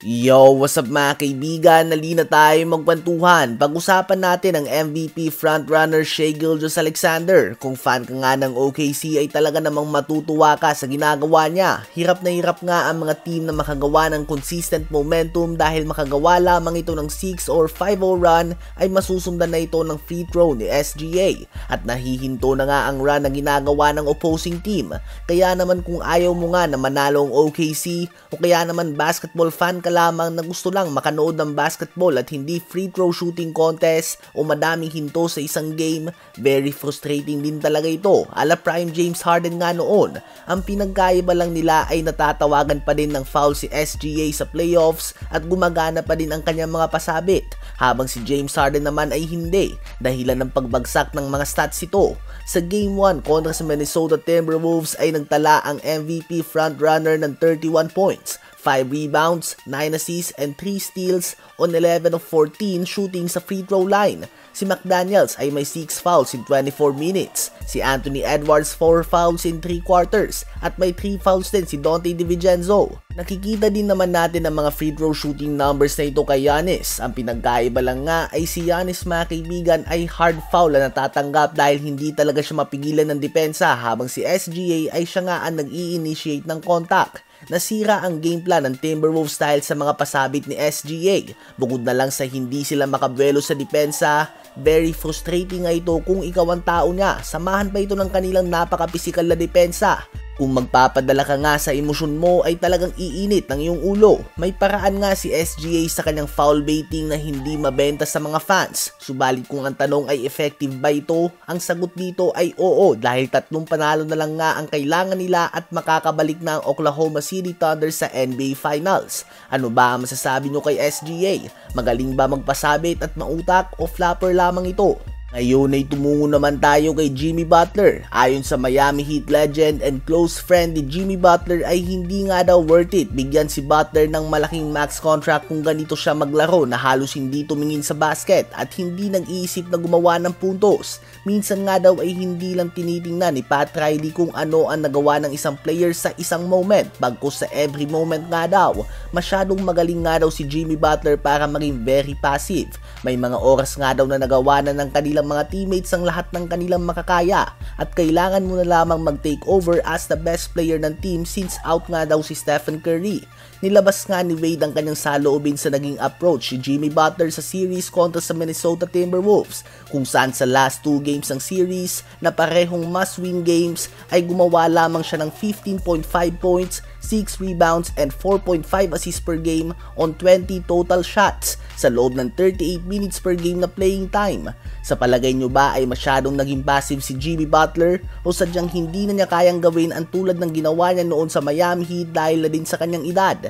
Yo, what's up mga kaibigan? Nalina tayo magkwentuhan. Pag-usapan natin ang MVP frontrunner Shai Gilgeous-Alexander. Kung fan ka nga ng OKC ay talaga namang matutuwa ka sa ginagawa niya. Hirap na hirap nga ang mga team na makagawa ng consistent momentum dahil makagawa lamang ito ng 6 or 5-0 run ay masusundan na ito ng free throw ni SGA. At nahihinto na nga ang run na ginagawa ng opposing team. Kaya naman kung ayaw mo nga na manalo ang OKC o kaya naman basketball fan ka lamang na gusto lang makanood ng basketball at hindi free throw shooting contest o madaming hinto sa isang game, very frustrating din talaga ito. Ala prime James Harden nga noon, ang pinagkaiba lang nila ay natatawagan pa din ng foul si SGA sa playoffs at gumagana pa din ang kanyang mga pasabit, habang si James Harden naman ay hindi, dahilan ng pagbagsak ng mga stats ito. Sa Game 1 kontra sa Minnesota Timberwolves ay nagtala ang MVP frontrunner ng 31 points, 5 rebounds, 9 assists, and 3 steals on 11 of 14 shooting sa free throw line. Si McDaniels ay may 6 fouls in 24 minutes. Si Anthony Edwards 4 fouls in 3 quarters at may 3 fouls din si Donte DiVincenzo. Nakikita din naman natin ang mga free throw shooting numbers na ito kay Giannis. Ang pinagkaiba lang nga ay si Giannis mga kaibigan ay hard foul na natatanggap dahil hindi talaga siya mapigilan ng depensa, habang si SGA ay siya nga ang nag-i-initiate ng contact. Nasira ang game plan ng Timberwolves dahil sa mga pasabit ni SGA. Bukod na lang sa hindi sila makabuelo sa depensa, very frustrating nga ito kung ikaw ang tao niya. Samahan pa ito ng kanilang napaka-pisikal na depensa. Kung magpapadala ka nga sa emosyon mo ay talagang iinit ng iyong ulo. May paraan nga si SGA sa kanyang foul baiting na hindi mabenta sa mga fans. Subalit kung ang tanong ay effective ba ito, ang sagot dito ay oo, dahil 3 panalo na lang nga ang kailangan nila at makakabalik na ang Oklahoma City Thunder sa NBA Finals. Ano ba ang masasabi nyo kay SGA? Magaling ba magpasabit at mautak o flapper lamang ito? Ngayon ay tumungo naman tayo kay Jimmy Butler. Ayon sa Miami Heat legend and close friend ni Jimmy Butler ay hindi nga daw worth it bigyan si Butler ng malaking max contract kung ganito siya maglaro na halos hindi tumingin sa basket at hindi nag-iisip na gumawa ng puntos. Minsan nga daw ay hindi lang tinitingnan ni Pat Riley kung ano ang nagawa ng isang player sa isang moment, bagkus sa every moment nga daw. Masyadong magaling nga daw si Jimmy Butler para maging very passive. May mga oras nga daw na nagawa na ng kanilang mga teammates ang lahat ng kanilang makakaya at kailangan mo na lamang mag-take over as the best player ng team since out nga daw si Stephen Curry. Nilabas nga ni Wade ang kanyang saloobin sa naging approach si Jimmy Butler sa series kontra sa Minnesota Timberwolves, kung saan sa last 2 games ng series na parehong must-win games ay gumawa lamang siya ng 15.5 points, 6 rebounds, and 4.5 assists per game on 20 total shots sa loob ng 38 minutes per game na playing time. Sa palagay nyo ba ay masyadong naging passive si Jimmy Butler o sadyang hindi na niya kayang gawin ang tulad ng ginawa niya noon sa Miami Heat dahil na din sa kanyang edad?